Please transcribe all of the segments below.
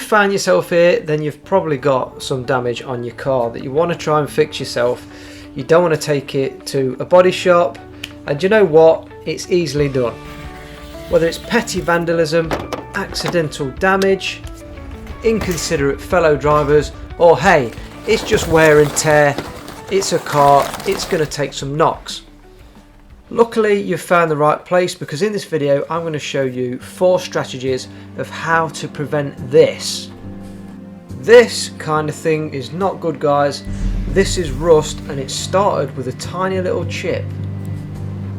found yourself here, then you've probably got some damage on your car that you want to try and fix yourself. You don't want to take it to a body shop, and you know what? It's easily done. Whether it's petty vandalism, accidental damage, inconsiderate fellow drivers, or hey, it's just wear and tear, it's a car, it's going to take some knocks. Luckily you've found the right place, because in this video I'm going to show you 4 strategies of how to prevent this. This kind of thing is not good, guys. This is rust, and it started with a tiny little chip.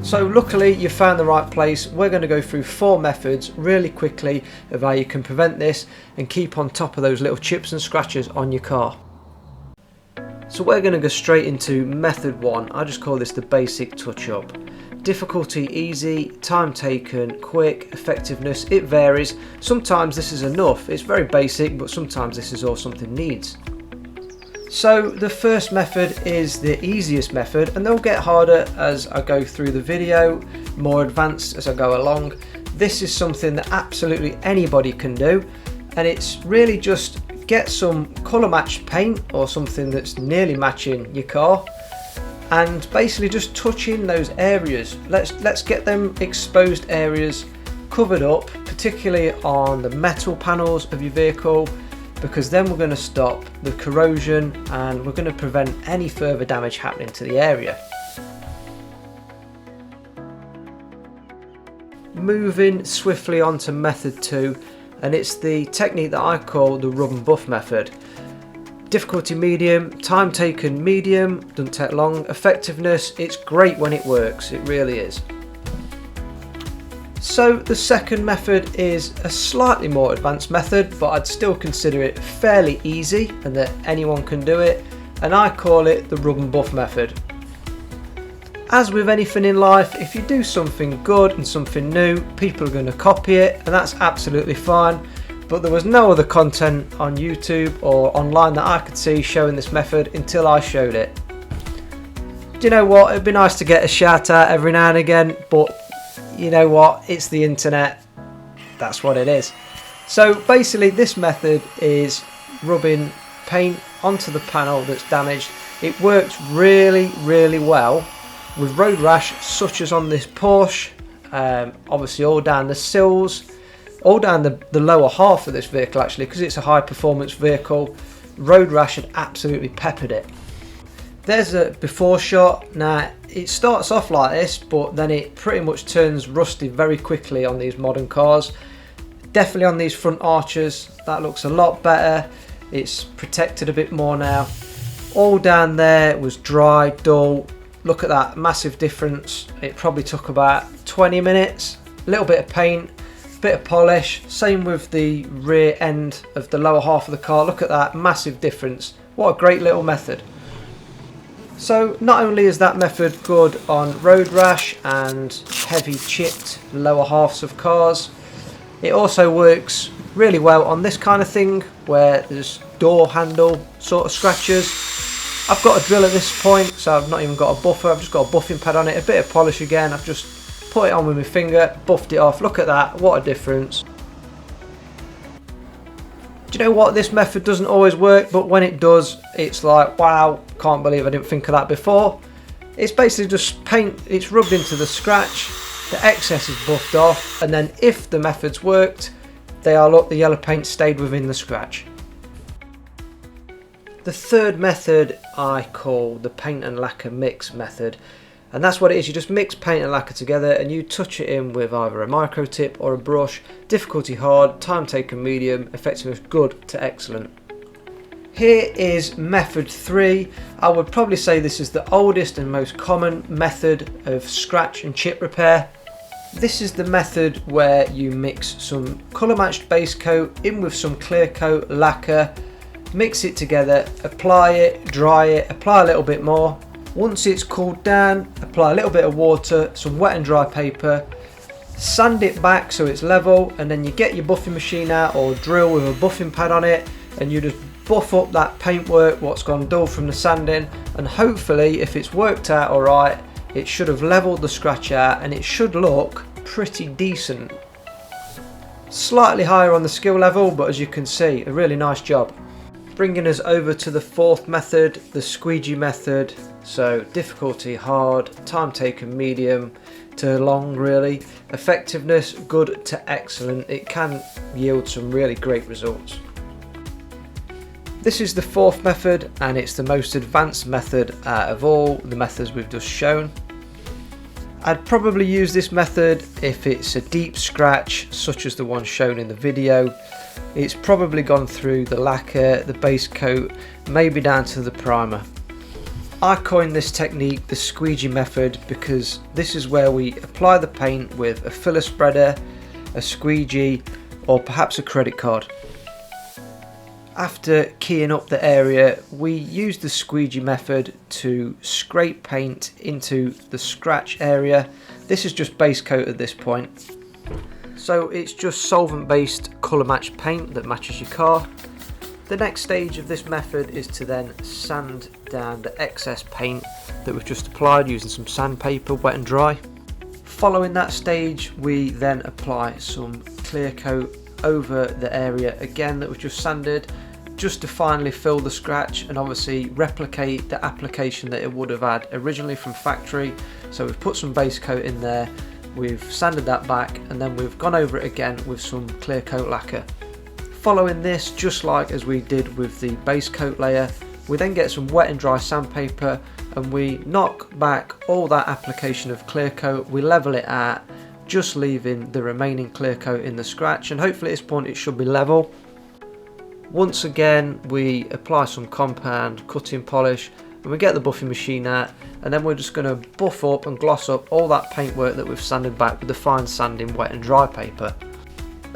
So luckily you found the right place. We're going to go through 4 methods really quickly of how you can prevent this and keep on top of those little chips and scratches on your car. So we're going to go straight into method 1. I just call this the basic touch-up. Difficulty easy, time taken quick, effectiveness it varies. Sometimes this is enough, it's very basic, but sometimes this is all something needs. So the first method is the easiest method, and they'll get harder as I go through the video, more advanced as I go along. This is something that absolutely anybody can do, and it's really just get some colour matched paint or something that's nearly matching your car, and basically just touch in those areas. Let's get them exposed areas covered up, particularly on the metal panels of your vehicle, because then we're going to stop the corrosion and we're going to prevent any further damage happening to the area. Moving swiftly on to method 2, and it's the technique that I call the rub and buff method. Difficulty medium, time taken medium, doesn't take long, effectiveness, it's great when it works, it really is. So the second method is a slightly more advanced method, but I'd still consider it fairly easy and that anyone can do it, and I call it the rub and buff method. As with anything in life, if you do something good and something new, people are going to copy it, and that's absolutely fine. But there was no other content on YouTube or online that I could see showing this method until I showed it. Do you know what? It'd be nice to get a shout out every now and again, but you know what? It's the internet. That's what it is. So basically this method is rubbing paint onto the panel that's damaged. It works really, really well with road rash, such as on this Porsche, obviously all down the sills, all down the lower half of this vehicle actually, because it's a high performance vehicle. Road rash had absolutely peppered it. There's a before shot. Now it starts off like this, but then it pretty much turns rusty very quickly on these modern cars. Definitely on these front arches, that looks a lot better. It's protected a bit more now. All down there was dry, dull. Look at that massive difference. It probably took about 20 minutes. A little bit of paint, bit of polish. Same with the rear end of the lower half of the car. Look at that massive difference. What a great little method. So not only is that method good on road rash and heavy chipped lower halves of cars, it also works really well on this kind of thing where there's door handle sort of scratches. I've got a drill at this point, so I've not even got a buffer, I've just got a buffing pad on it, a bit of polish again. I've just put it on with my finger, buffed it off. Look at that, what a difference. Do you know what, this method doesn't always work, but when it does, it's like, wow, can't believe I didn't think of that before. It's basically just paint, it's rubbed into the scratch, the excess is buffed off, and then if the methods worked, look, the yellow paint stayed within the scratch. The third method I call the paint and lacquer mix method, and that's what it is. You just mix paint and lacquer together and you touch it in with either a micro tip or a brush. Difficulty hard, time taken medium, effectiveness good to excellent. Here is method 3. I would probably say this is the oldest and most common method of scratch and chip repair. This is the method where you mix some colour matched base coat in with some clear coat lacquer, mix it together, apply it, dry it, apply a little bit more. Once it's cooled down, apply a little bit of water, some wet and dry paper, sand it back so it's level, and then you get your buffing machine out or drill with a buffing pad on it, and you just buff up that paintwork what's gone dull from the sanding, and hopefully if it's worked out alright, it should have leveled the scratch out and it should look pretty decent. Slightly higher on the skill level, but as you can see, a really nice job. Bringing us over to the fourth method, the squeegee method. So difficulty hard, time taken medium to long really. Effectiveness good to excellent. It can yield some really great results. This is the fourth method, and it's the most advanced method out of all the methods we've just shown. I'd probably use this method if it's a deep scratch such as the one shown in the video. It's probably gone through the lacquer, the base coat, maybe down to the primer. I coined this technique the squeegee method because this is where we apply the paint with a filler spreader, a squeegee, or perhaps a credit card. After keying up the area, we use the squeegee method to scrape paint into the scratch area. This is just base coat at this point. So it's just solvent based colour match paint that matches your car. The next stage of this method is to then sand down the excess paint that we've just applied using some sandpaper, wet and dry. Following that stage, we then apply some clear coat over the area again that we've just sanded, just to finally fill the scratch and obviously replicate the application that it would have had originally from factory. So we've put some base coat in there, we've sanded that back, and then we've gone over it again with some clear coat lacquer. Following this, just like as we did with the base coat layer, we then get some wet and dry sandpaper and we knock back all that application of clear coat, we level it out, just leaving the remaining clear coat in the scratch, and hopefully at this point it should be level. Once again we apply some compound cutting polish and we get the buffing machine out, and then we're just going to buff up and gloss up all that paintwork that we've sanded back with the fine sanding wet and dry paper.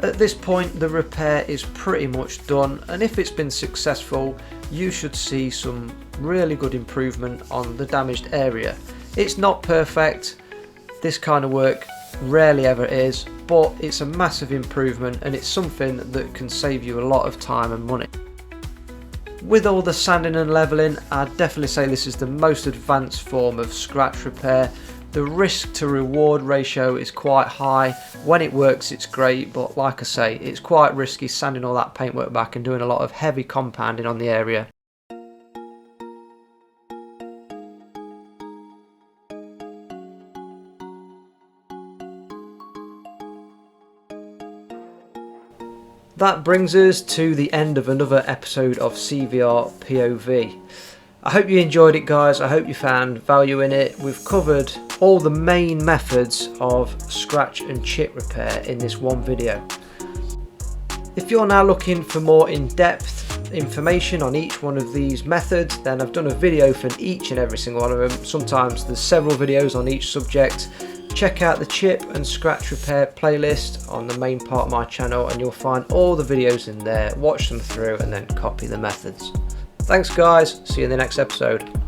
At this point the repair is pretty much done, and if it's been successful you should see some really good improvement on the damaged area. It's not perfect, this kind of work rarely ever is, but it's a massive improvement and it's something that can save you a lot of time and money. With all the sanding and levelling, I'd definitely say this is the most advanced form of scratch repair. The risk to reward ratio is quite high. When it works it's great, but like I say, it's quite risky sanding all that paintwork back and doing a lot of heavy compounding on the area. That brings us to the end of another episode of CVR POV. I hope you enjoyed it guys, I hope you found value in it. We've covered all the main methods of scratch and chip repair in this one video. If you're now looking for more in-depth information on each one of these methods, then I've done a video for each and every single one of them. Sometimes there's several videos on each subject. Check out the chip and scratch repair playlist on the main part of my channel and you'll find all the videos in there. Watch them through and then copy the methods. Thanks guys, see you in the next episode.